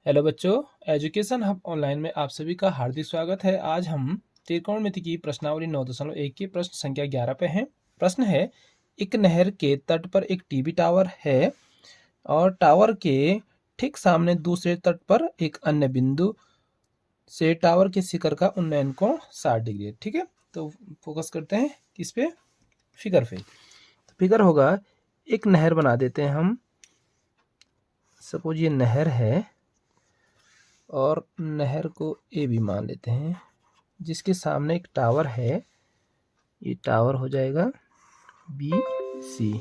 Hello बच्चों, education hub online में आप सभी का हार्दिक स्वागत है। आज हम त्रिकोणमिति की प्रश्नावली 9.1 की प्रश्न संख्या 11 पे हैं। प्रश्न है, एक नहर के तट पर एक टीवी टावर है और टावर के ठीक सामने दूसरे तट पर एक अन्य बिंदु से टावर के शिखर का उन्नयन कोण 60 डिग्री है। ठीक है, तो फोकस करते हैं किस पे? फिगर पे। तो फिगर होगा, एक नहर बना देते हैं हम। सपोज ये नहर है और नहर को ए भी मान लेते हैं, जिसके सामने एक टावर है। ये टावर हो जाएगा बी सी।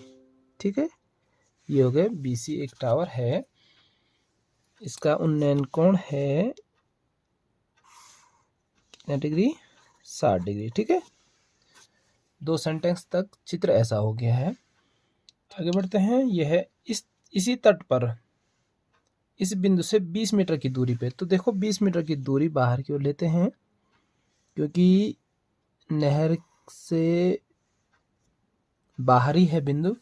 ठीक है, ये हो गया बी सी, एक टावर है। इसका उन्नयन कोण है कितना डिग्री? 60 डिग्री। ठीक है, 2 सेंटेंस तक चित्र ऐसा हो गया है। आगे बढ़ते हैं। यह है इसी तट पर इस बिंदु से 20 मीटर की दूरी पे। तो देखो 20 मीटर की दूरी बाहर की ओर लेते हैं, क्योंकि नहर से बाहरी है बिंदु।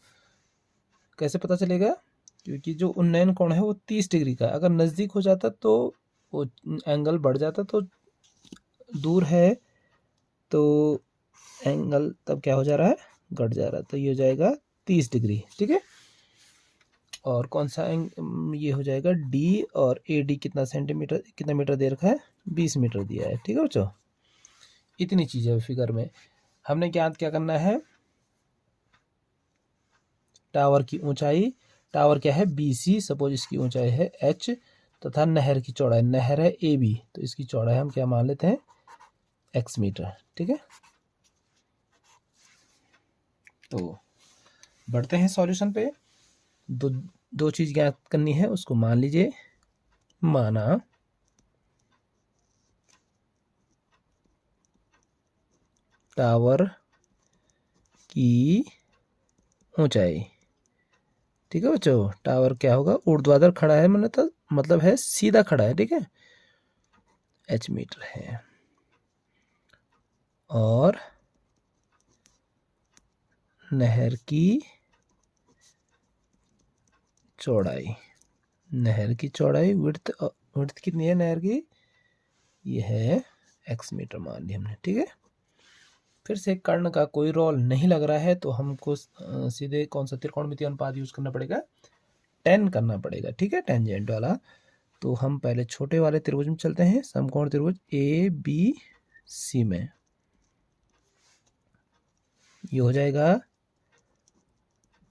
कैसे पता चलेगा? क्योंकि जो उन्नयन कोण है वो 30 डिग्री का। अगर नज़दीक हो जाता तो वो एंगल बढ़ जाता, तो दूर है तो एंगल तब क्या हो जा रहा है? घट जा रहा है। तो ये हो जाएगा 30 डिग्री। ठीक है, और कौन सा ये हो जाएगा डी, और ए डी कितना सेंटीमीटर, कितना मीटर दे रखा है? 20 मीटर दिया है। ठीक है बच्चों, इतनी चीज़ें फिगर में हमने क्या करना है? टावर की ऊंचाई, टावर क्या है? B C. सपोज इसकी ऊंचाई है एच, तथा नहर की चौड़ाई, नहर है ए बी, तो इसकी चौड़ाई हम क्या मान लेते हैं? X metre. ठीक है, तो बढ़ते हैं सॉल्यूशन पे। दो चीज ज्ञात करनी है, उसको मान लीजिए। माना टावर की ऊंचाई। ठीक है बच्चों, टावर क्या होगा? ऊर्ध्वाधर खड़ा है, मतलब है सीधा खड़ा है। ठीक है, एच मीटर है। और नहर की चौड़ाई, नहर की चौड़ाई विड्थ कितनी है नहर की? ये है एक्स मीटर मान लिया हमने। ठीक है, फिर से कर्ण का कोई रोल नहीं लग रहा है, तो हमको सीधे कौन सा त्रिकोणमितीय अनुपात यूज करना पड़ेगा? टेन करना पड़ेगा। ठीक है, टेंजेंट वाला। तो हम पहले छोटे वाले त्रिभुज में चलते हैं, समकोण त्रिभुज ए बी सी में। ये हो जाएगा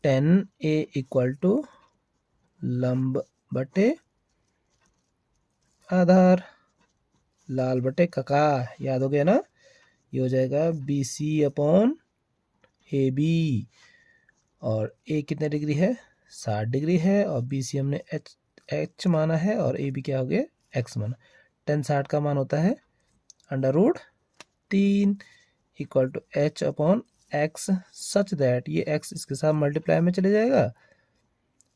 10A इक्वल टू लंब बटे आधार, लाल बटे कका। याद हो गया ना? ये हो जाएगा B C upon A B, और ए कितने डिग्री है? 60 डिग्री है, और बी सी हमने एच माना है, और ए बी क्या हो गया? एक्स माना। 10 60 का मान होता है √3 equal to h upon x, such that ये एक्स इसके साथ मल्टीप्लाई में चले जाएगा।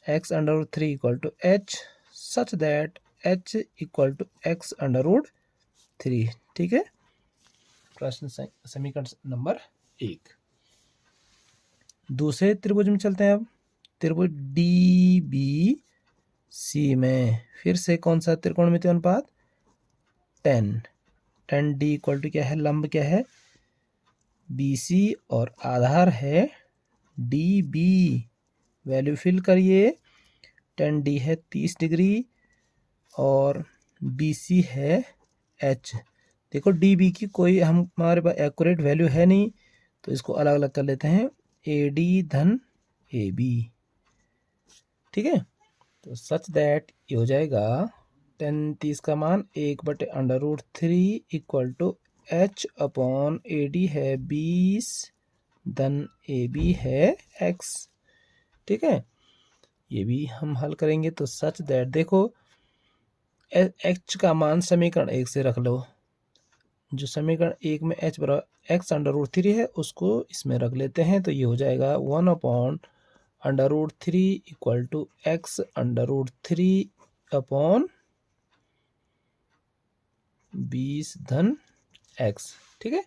x√3 equal to h, such that h equal to x√3। ठीक है, प्रश्न समीकरण नंबर 1। दूसरे त्रिभुज में चलते हैं। अब त्रिभुज डी बी सी में फिर से कौन सा त्रिकोणमितीय अनुपात? 10 डी इक्वल टू क्या है? लंब क्या है? बी सी, और आधार है डी बी। वैल्यू फिल करिए। 10D है 30 डिग्री, और BC है H। देखो DB की कोई हमारे पास एक्यूरेट वैल्यू है नहीं, तो इसको अलग अलग कर लेते हैं, AD धन AB। ठीक है, तो सच दैट ये हो जाएगा 10 30 का मान 1/√3 equal to H upon AD है 20 धन AB है X। ठीक है, ये भी हम हल करेंगे। तो सच दैट देखो, एच का मान समीकरण 1 से रख लो। जो समीकरण 1 में एच बराबर x√3 है, उसको इसमें रख लेते हैं। तो ये हो जाएगा 1/√3 इक्वल टू x√3 अपॉन 20 धन x। ठीक है,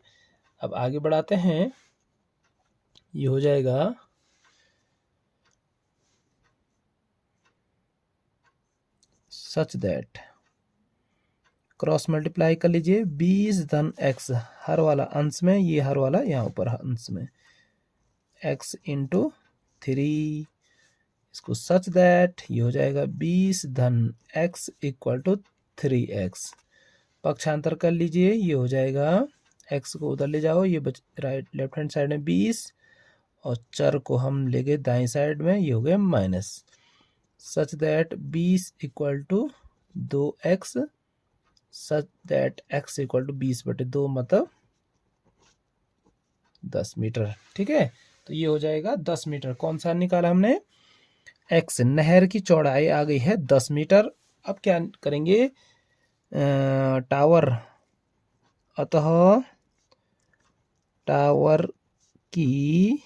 अब आगे बढ़ाते हैं। ये हो जाएगा सच दैट क्रॉस मल्टीप्लाई कर लीजिए, 20 धन x हर वाला अंश में, ये हर वाला यहाँ ऊपर अंश में, x इंटू 3, इसको सच दैट ये हो जाएगा 20 धन x इक्वल टू 3x। पक्षांतर कर लीजिए, ये हो जाएगा x को उधर ले जाओ, ये राइट लेफ्ट हैंड साइड में 20 और चर को हम ले गए दाएं साइड में, ये हो गया minus, such that 20 equal to 2x, such that x equal to 20/2 मतलब 10 मीटर। ठीक है, तो ये हो जाएगा 10 मीटर। कौन सा निकाला हमने? x। नहर की चौड़ाई आ गई है 10 मीटर। अब क्या करेंगे? टावर, अतः टावर की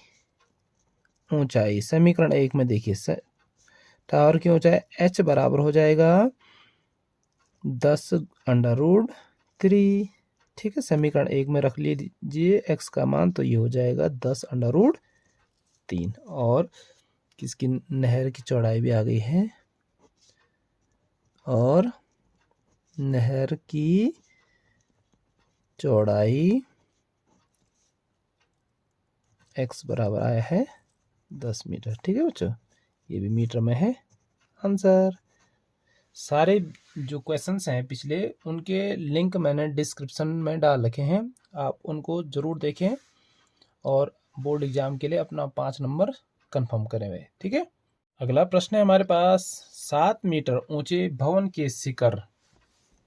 ऊंचाई, समीकरण 1 में देखिए, टावर की ऊंचाई h बराबर हो जाएगा 10√3। ठीक है, समीकरण 1 में रख लीजिए x का मान, तो ये हो जाएगा 10√3। और किसकी नहर की चौड़ाई भी आ गई है, और नहर की चौड़ाई x बराबर आया है 10 मीटर। ठीक है बच्चों, ये भी मीटर में है आंसर। सारे जो क्वेश्चंस हैं पिछले, उनके लिंक मैंने डिस्क्रिप्शन में डाल रखे हैं, आप उनको ज़रूर देखें और बोर्ड एग्जाम के लिए अपना 5 नंबर कंफर्म करें हुए। ठीक है, अगला प्रश्न है हमारे पास, 7 मीटर ऊंचे भवन के शिखर।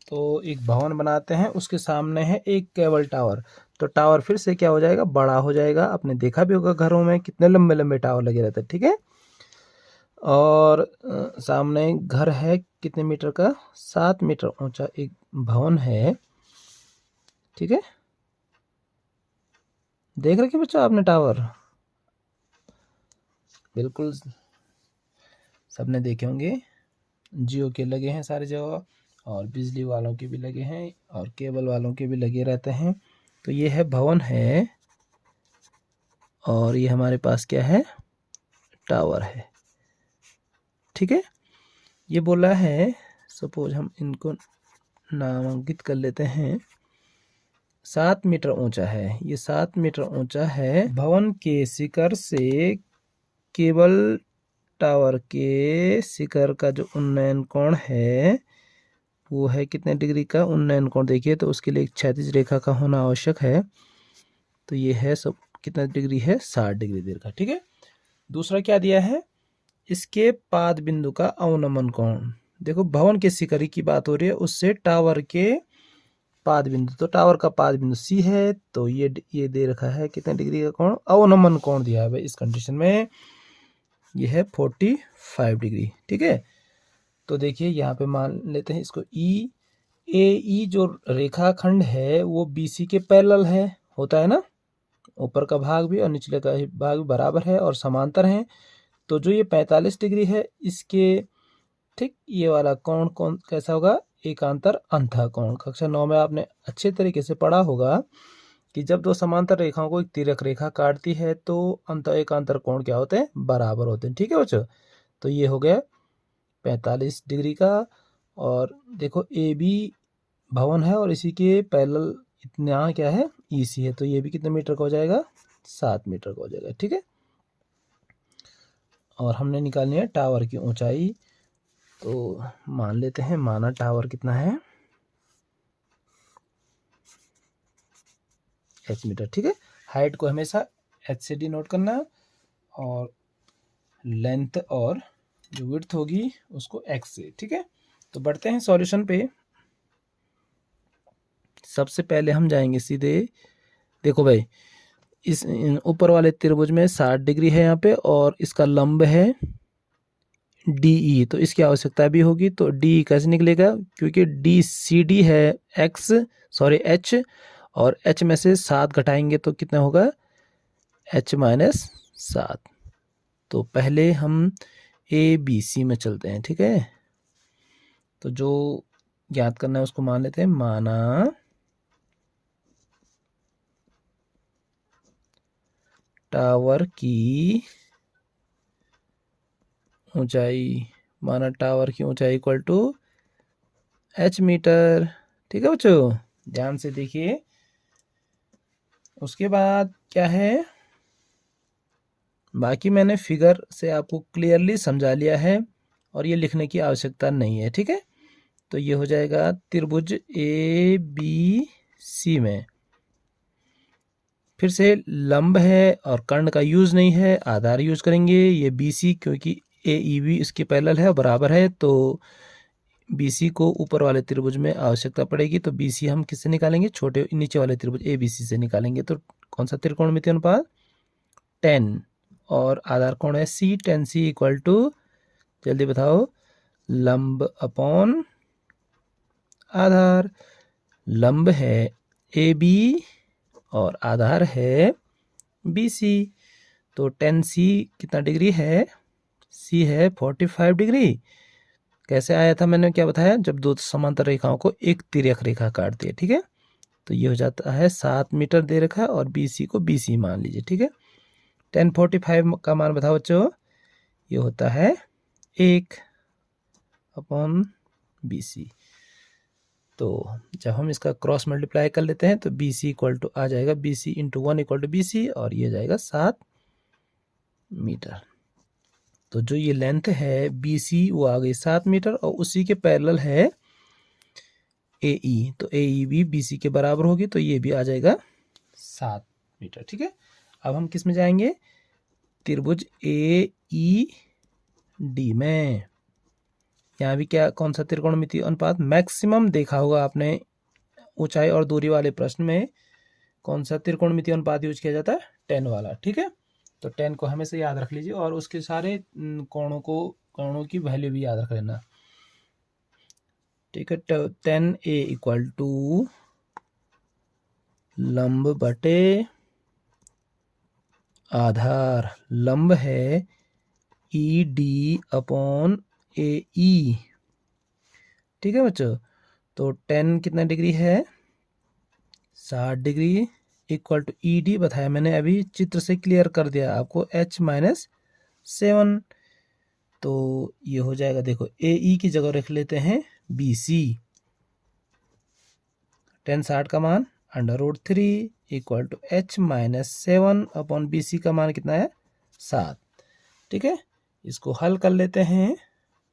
तो एक भवन बनाते हैं, उसके सामने है एक केबल टावर। तो टावर फिर से क्या हो जाएगा? बड़ा हो जाएगा। आपने देखा भी होगा घरों में कितने लंबे लंबे टावर लगे रहते हैं। ठीक है, और सामने घर है कितने मीटर का? 7 मीटर ऊंचा एक भवन है। ठीक है, देख रखे बच्चों आपने टावर? बिल्कुल सबने देखे होंगे, जियो के लगे हैं सारी जगह, और बिजली वालों के भी लगे हैं, और केबल वालों के भी लगे रहते हैं। तो ये है भवन है, और ये हमारे पास क्या है? टावर है। ठीक है, ये बोला है, सपोज हम इनको नामांकित कर लेते हैं, 7 मीटर ऊंचा है, ये 7 मीटर ऊंचा है। भवन के शिखर से केबल टावर के शिखर का जो उन्नयन कोण है वो है कितने डिग्री का उन्नयन कोण? देखिए, तो उसके लिए एक क्षैतिज रेखा का होना आवश्यक है। तो ये है सब कितना डिग्री है? 60 डिग्री दीर्घ का। ठीक है, दूसरा क्या दिया है? इसके पाद बिंदु का अवनमन कोण। देखो, भवन के शिखर की बात हो रही है, उससे टावर के पाद बिंदु, तो टावर का पाद बिंदु C है, तो ये दे रखा है कितने डिग्री का कोण? अवनमन कोण दिया है भाई इस कंडीशन में, ये है 45 डिग्री। ठीक है, तो देखिए यहाँ पे मान लेते हैं इसको AE जो रेखाखंड है वो BC के पैरेलल है, होता है ना, ऊपर का भाग भी और निचले का भाग भी बराबर है और समांतर है। तो जो ये 45 डिग्री है, इसके ठीक ये वाला कोण कौन कैसा होगा? एकांतर अंतः कोण। कक्षा 9 में आपने अच्छे तरीके से पढ़ा होगा कि जब दो समांतर रेखाओं को एक तिर्यक रेखा काटती है तो अंतः एकांतर कोण क्या होते हैं? बराबर होते हैं। ठीक है बच्चों, तो ये हो गया 45 डिग्री का। और देखो AB भवन है और इसी के पैरेलल इतना क्या है? EC है, तो ये भी कितने मीटर का हो जाएगा? 7 मीटर का हो जाएगा। ठीक है, और हमने निकालनी है टावर की ऊंचाई। तो मान लेते हैं, माना टावर कितना है? h metre. ठीक है, हाइट को हमेशा h से डिनोट करना है, और लेंथ और जो विड्थ होगी उसको x से। ठीक है, तो बढ़ते हैं सॉल्यूशन पे। सबसे पहले हम जाएंगे सीधे, देखो भाई, इस ऊपर वाले त्रिभुज में 60 डिग्री है यहाँ पे, और इसका लंब है DE, तो इसकी आवश्यकता भी होगी। तो DE कैसे निकलेगा? क्योंकि DCD है H, और H में से 7 घटाएंगे तो कितना होगा? H-7। तो पहले हम ABC में चलते हैं। ठीक है, तो जो ज्ञात करना है उसको मान लेते हैं, माना टावर की ऊंचाई, माना टावर की ऊंचाई इक्वल टू H मीटर। ठीक है बच्चों, ध्यान से देखिए। उसके बाद क्या है, बाकी मैंने फिगर से आपको क्लियरली समझा लिया है और ये लिखने की आवश्यकता नहीं है। ठीक है, तो ये हो जाएगा त्रिभुज ए बी सी में फिर से लंब है और कर्ण का यूज नहीं है, आधार यूज करेंगे। ये बी सी क्योंकि ए ई बी इसके पैरेलल है और बराबर है, तो बी सी को ऊपर वाले त्रिभुज में आवश्यकता पड़ेगी, तो बी सी हम किससे निकालेंगे, छोटे नीचे वाले त्रिभुज ए बी सी से निकालेंगे। तो कौन सा त्रिकोणमितीय अनुपात, 10, और आधार कौन है, सी, 10 सी इक्वल टू, जल्दी बताओ, लंब अपॉन आधार। लंब है ए बी और आधार है बी सी, तो 10 सी कितना डिग्री है, सी है 45 डिग्री। कैसे आया था, मैंने क्या बताया, जब दो समांतर रेखाओं को एक तिर्यक रेखा काटती है। ठीक है, तो ये हो जाता है 7 मीटर दे रखा है और बी सी को बी सी मान लीजिए। ठीक है, 1045 का मान बताओ बच्चों, ये होता है 1 अपॉन बी सी। तो जब हम इसका क्रॉस मल्टीप्लाई कर लेते हैं तो बी सी इक्वल टू आ जाएगा B C into 1 equal to B C, और ये जाएगा 7 मीटर। तो जो ये लेंथ है बी सी वो आ गई 7 मीटर और उसी के पैरेलल है ए ई, तो ए ई भी बी सी के बराबर होगी, तो ये भी आ जाएगा 7 मीटर। ठीक है, अब हम किस में जाएंगे, त्रिभुज ए ई डी में। यहाँ भी क्या, कौन सा त्रिकोणमितीय अनुपात, मैक्सिमम देखा होगा आपने ऊंचाई और दूरी वाले प्रश्न में, कौन सा त्रिकोणमितीय अनुपात यूज किया जाता है, 10 वाला। ठीक है, तो 10 को हमेशा याद रख लीजिए और उसके सारे कोणों की वैल्यू भी याद रख लेना। ठीक है, 10 ए इक्वल टू लंब बटे आधार, लंब है ई डी अपॉन ए ई। ठीक है बच्चों, तो 10 कितना डिग्री है, 60 degree, equal to E D बताया मैंने अभी, चित्र से क्लियर कर दिया आपको, h माइनस 7। तो ये हो जाएगा, देखो ए ई की जगह रख लेते हैं बी सी, 10 60 का मान √3 equal to h minus 7 upon B C का मान कितना है, 7। ठीक है, इसको हल कर लेते हैं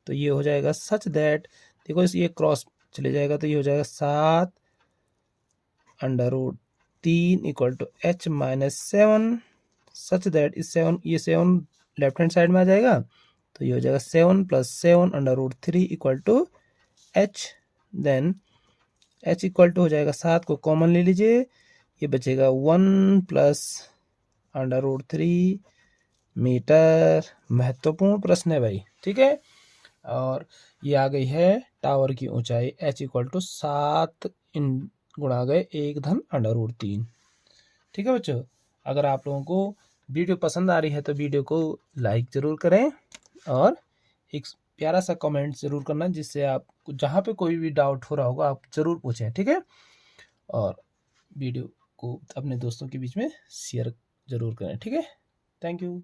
तो ये हो जाएगा सच दैट, देखो ये क्रॉस चले जाएगा तो ये हो जाएगा 7 √3 equal to h minus 7, such that इस 7, ये 7 लेफ्ट हैंड साइड में आ जाएगा, तो ये हो जाएगा 7 + 7 √3 equal to h। Then h equal to हो जाएगा 7 को कॉमन ले लीजिए, ये बचेगा 1 + √3 मीटर। महत्वपूर्ण प्रश्न है भाई। ठीक है, और ये आ गई है टावर की ऊंचाई, h इक्वल टू 7 गुणा गए 1 धन √3। ठीक है बच्चों, अगर आप लोगों को वीडियो पसंद आ रही है तो वीडियो को लाइक ज़रूर करें और एक प्यारा सा कमेंट ज़रूर करना, जिससे आप जहाँ पे कोई भी डाउट हो रहा होगा आप ज़रूर पूछें। ठीक है, और वीडियो को अपने दोस्तों के बीच में शेयर ज़रूर करें। ठीक है, थैंक यू।